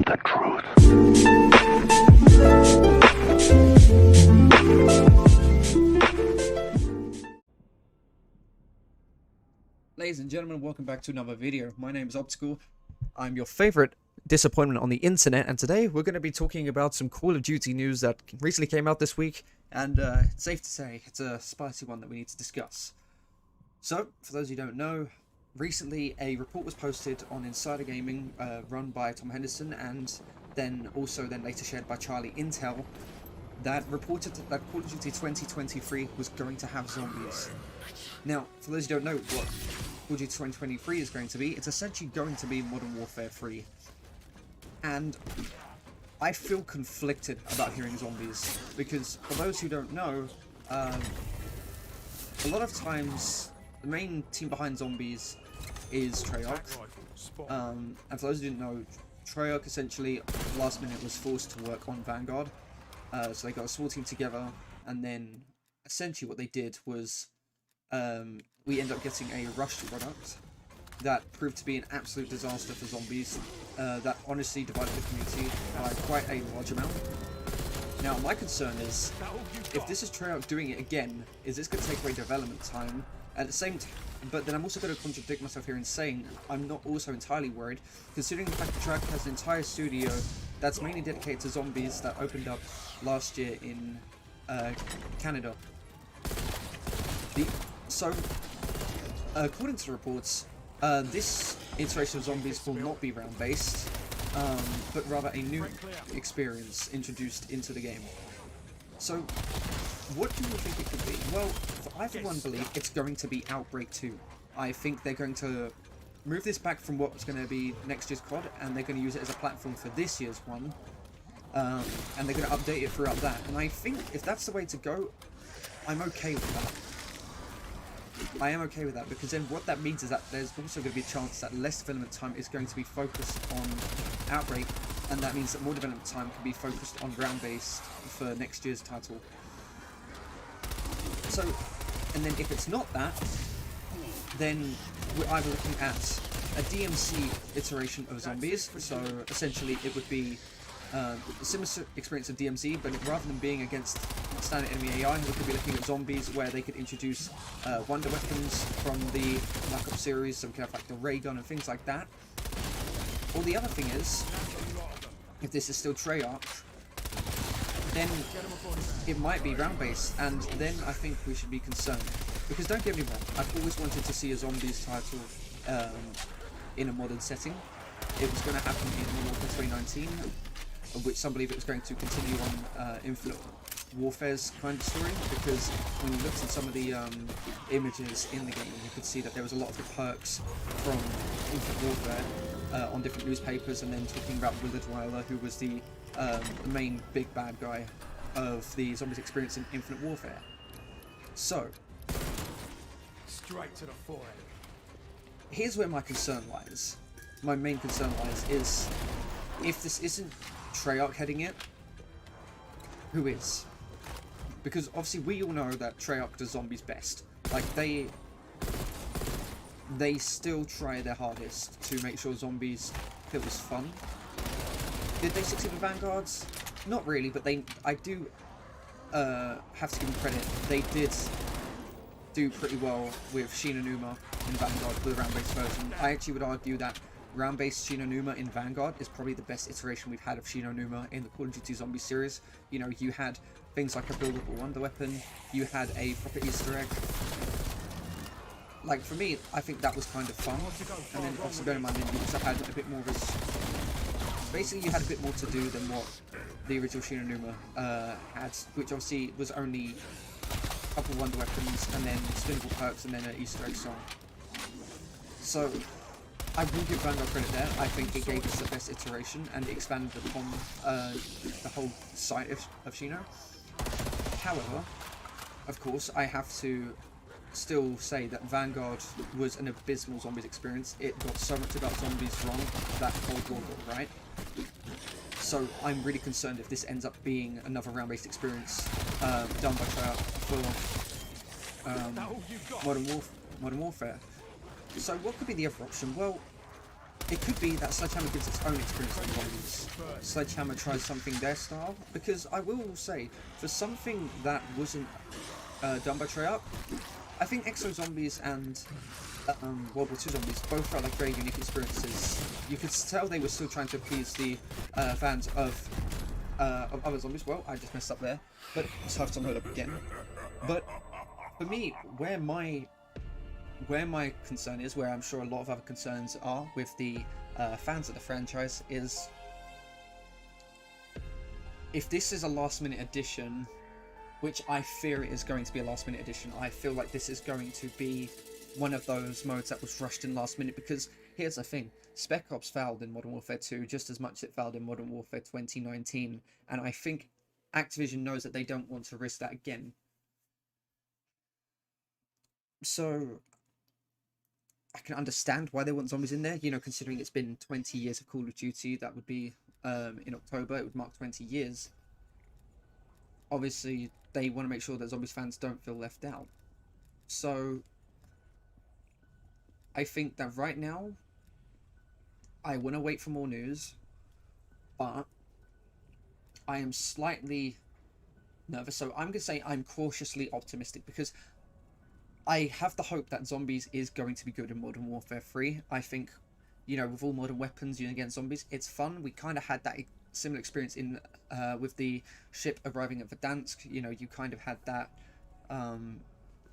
the truth. Ladies and gentlemen, welcome back to another video. My name is Optical. I'm your favorite disappointment on the internet, and today we're going to be talking about some Call of Duty news that recently came out this week, and it's safe to say it's a spicy one that we need to discuss. So, for those who don't know, recently a report was posted on Insider Gaming, run by Tom Henderson, and then later shared by Charlie Intel, that reported that Call of Duty 2023 was going to have zombies. Now, for those who don't know what Call of Duty 2023 is going to be, it's essentially going to be Modern Warfare 3. And I feel conflicted about hearing zombies, because for those who don't know, a lot of times the main team behind zombies is Treyarch. And for those who didn't know, Treyarch essentially last minute was forced to work on Vanguard. So they got a small team together, and then essentially what they did was we ended up getting a rushed product that proved to be an absolute disaster for zombies, that honestly divided the community by quite a large amount. Now, my concern is, if this is Treyarch doing it again, is this going to take away development time? At the same time, but then I'm also going to contradict myself here in saying I'm not also entirely worried, considering the fact that Treyarch has an entire studio that's mainly dedicated to zombies that opened up last year in Canada. According to the reports, this iteration of zombies will not be round-based, but rather a new experience introduced into the game. So, what do you think it could be? Well, I for one believe it's going to be Outbreak 2. I think they're going to move this back from what's going to be next year's COD, and they're going to use it as a platform for this year's one, and they're going to update it throughout that. And I think if that's the way to go, I'm okay with that. I am okay with that, because then what that means is that there's also going to be a chance that less development time is going to be focused on Outbreak, and that means that more development time can be focused on round-based for next year's title. So, and then if it's not that, then we're either looking at a DMC iteration of zombies, so essentially it would be a similar experience of DMZ, but rather than being against standard enemy AI, we could be looking at zombies where they could introduce wonder weapons from the Black Ops series, so we could have like the ray gun and things like that. Or the other thing is, if this is still Treyarch, then it might be round-based, and then I think we should be concerned. Because don't get me wrong, I've always wanted to see a zombies title in a modern setting. It was going to happen in Modern Warfare 2019, of which some believe it was going to continue on Infinite Warfare's kind of story, because when you looked at some of the images in the game, you could see that there was a lot of the perks from Infinite Warfare on different newspapers, and then talking about Willard Wyler, who was the main big bad guy of the zombies experience in Infinite Warfare. So, straight to the forehead. Here's where my concern lies. My main concern lies is, if this isn't Treyarch heading it, who is? Because obviously we all know that Treyarch does zombies best. Like, they still try their hardest to make sure zombies feels fun. Did they succeed with Vanguards? Not really, but I do have to give them credit. They did do pretty well with Shinonuma in Vanguard for the round-based version. I actually would argue that round-based Shinonuma in Vanguard is probably the best iteration we've had of Shinonuma in the Call of Duty Zombie series. You know, you had things like a buildable wonder weapon, you had a proper Easter egg. Like, for me, I think that was kind of fun. And then, obviously, bear in mind, you also had a bit more of basically, you had a bit more to do than what the original Shinonuma had, which obviously was only a couple of wonder weapons, and then spinnable perks, and then an Easter egg song. So, I will give Vanguard credit there. I think it gave us the best iteration, and it expanded upon the whole site of Shino. However, of course, I have to still say that Vanguard was an abysmal zombies experience. It got so much about zombies wrong that Cold War got right. So I'm really concerned if this ends up being another round-based experience done by Treyarch for Modern Warfare. So what could be the other option? Well, it could be that Sledgehammer gives its own experience on zombies. Sledgehammer tries something their style, because I will say, for something that wasn't done by Treyarch, I think Exo Zombies and World War II Zombies both felt like very unique experiences. You could tell they were still trying to appease the fans of other zombies. Well, I just messed up there, but so I have to load up again. But for me, where my concern is, where I'm sure a lot of other concerns are with the fans of the franchise, is if this is a last-minute addition, which I fear it is going to be a last-minute addition. I feel like this is going to be one of those modes that was rushed in last minute, because here's the thing, Spec Ops failed in Modern Warfare 2 just as much as it failed in Modern Warfare 2019, and I think Activision knows that they don't want to risk that again. So I can understand why they want zombies in there, you know, considering it's been 20 years of Call of Duty. That would be in October, it would mark 20 years. Obviously, they want to make sure that zombies fans don't feel left out. So I think that right now, I want to wait for more news, but I am slightly nervous. So I'm going to say I'm cautiously optimistic, because I have the hope that zombies is going to be good in Modern Warfare 3. I think, you know, with all modern weapons using against zombies, it's fun. We kind of had that similar experience in with the ship arriving at Verdansk. You know, you kind of had that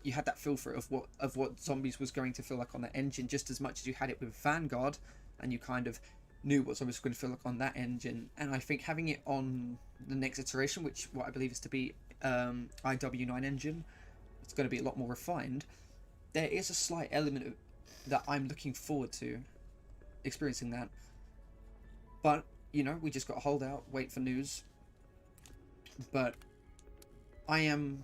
you had that feel for it of what zombies was going to feel like on that engine, just as much as you had it with Vanguard, and you kind of knew what zombies were going to feel like on that engine. And I think having it on the next iteration, which what I believe is to be IW9 engine, it's going to be a lot more refined. There is a slight element of that I'm looking forward to experiencing that, but you know, we just got to hold out, wait for news. But I am,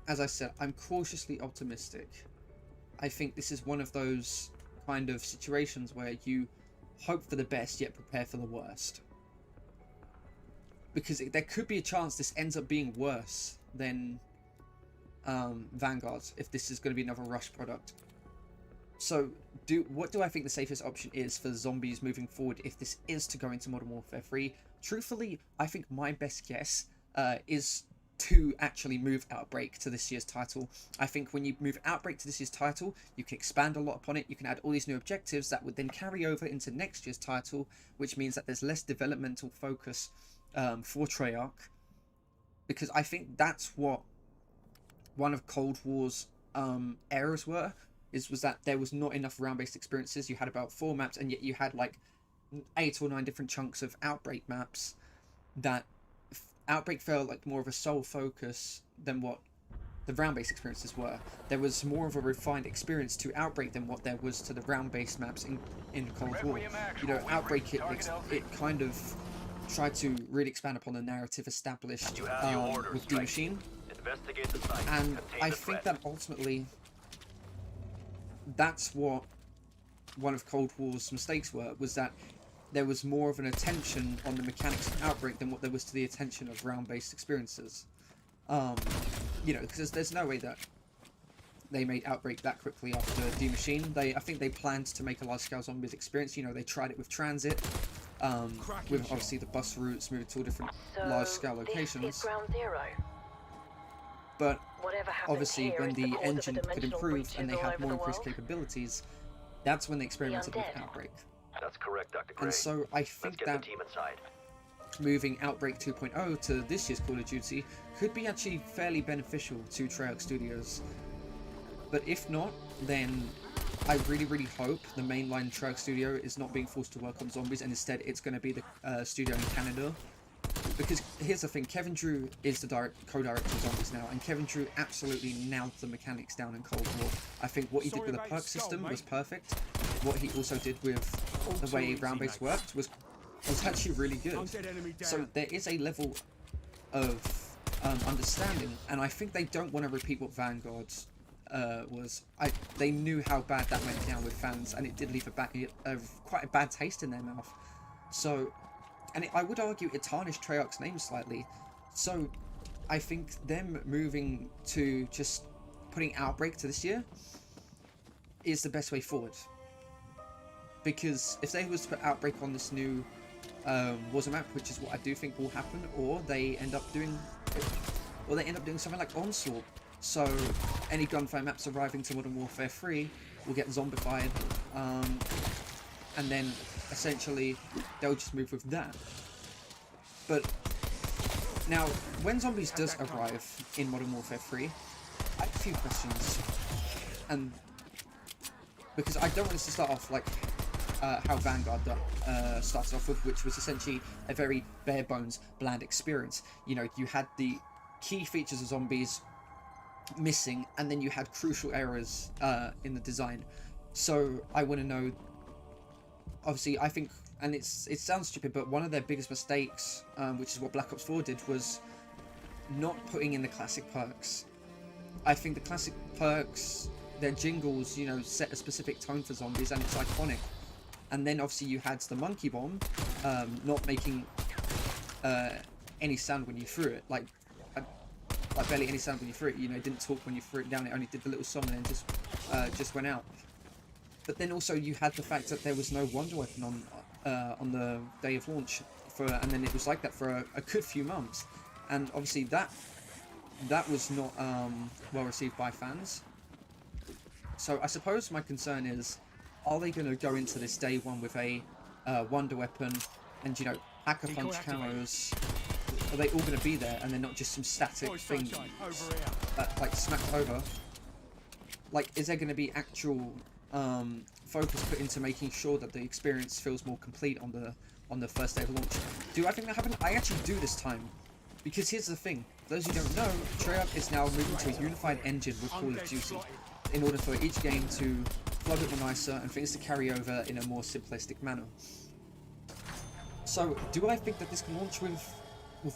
as I said, I'm cautiously optimistic. I think this is one of those kind of situations where you hope for the best yet prepare for the worst, because there could be a chance this ends up being worse than Vanguard if this is going to be another rush product. So what do I think the safest option is for zombies moving forward if this is to go into Modern Warfare 3? Truthfully, I think my best guess is to actually move Outbreak to this year's title. I think when you move Outbreak to this year's title, you can expand a lot upon it. You can add all these new objectives that would then carry over into next year's title, which means that there's less developmental focus for Treyarch. Because I think that's what one of Cold War's errors was that there was not enough round-based experiences. You had about 4 maps, and yet you had like 8 or 9 different chunks of Outbreak maps. That Outbreak felt like more of a sole focus than what the round-based experiences were. There was more of a refined experience to Outbreak than what there was to the round-based maps in Cold War. You know, Outbreak, it kind of tried to really expand upon the narrative established with D Machine. And I think that ultimately that's what one of Cold War's mistakes was that there was more of an attention on the mechanics of Outbreak than what there was to the attention of round-based experiences. You know, because there's no way that they made Outbreak that quickly after D Machine. I think they planned to make a large-scale zombies experience. You know, they tried it with Transit, with obviously the bus routes moving to all different large-scale locations. But obviously when the engine could improve and they had more increased capabilities, that's when they experimented with Outbreak. That's correct, Dr. Gray. And so I think that moving Outbreak 2.0 to this year's Call of Duty could be actually fairly beneficial to Treyarch Studios. But if not, then I really, really hope the mainline Treyarch studio is not being forced to work on zombies, and instead it's going to be the studio in Canada. Because here's the thing, Kevin Drew is the co-director of Zombies now, and Kevin Drew absolutely nailed the mechanics down in Cold War. I think what he did with the perk system was perfect. What he also did with the way round-based worked was actually really good. So there is a level of understanding, and I think they don't want to repeat what Vanguard was. They knew how bad that went down with fans, and it did leave quite a bad taste in their mouth. So, and I would argue it tarnished Treyarch's name slightly. So I think them moving to just putting Outbreak to this year is the best way forward. because if they was to put Outbreak on this new Warzone map, which is what I do think will happen, or they end up doing something like Onslaught. So any gunfire maps arriving to Modern Warfare 3 will get zombified, and then essentially they'll just move with that. But now, when zombies does arrive in Modern Warfare 3, I have a few questions, and because I don't want us to start off like how Vanguard started off with, which was essentially a very bare bones, bland experience. You know, you had the key features of zombies missing, and then you had crucial errors in the design. So I want to know, obviously, I think, and it sounds stupid, but one of their biggest mistakes, which is what Black Ops 4 did, was not putting in the classic perks. I think the classic perks, their jingles, you know, set a specific tone for zombies, and it's iconic. And then obviously you had the monkey bomb, not making any sound when you threw it, like barely any sound when you threw it. You know, it didn't talk when you threw it down. It only did the little song and then just went out. But then also you had the fact that there was no wonder weapon on the day of launch and then it was like that for a good few months, and obviously that was not well received by fans. So I suppose my concern is, are they going to go into this day one with a wonder weapon and, you know, hacker punch camos? Are they all going to be there, and they're not just some static thing that like smacked over? Like, is there going to be actual focus put into making sure that the experience feels more complete on the first day of launch? Do I think that happened? I actually do this time, because here's the thing: for those who don't know, Treyarch is now moving to a unified engine with Call of Duty, in order for each game to flow a bit more nicer and things to carry over in a more simplistic manner. So, do I think that this can launch with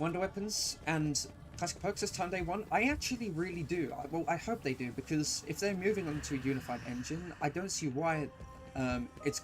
wonder weapons and classic perks this time day one? I actually really do. Well, I hope they do, because if they're moving on to a unified engine, I don't see why it's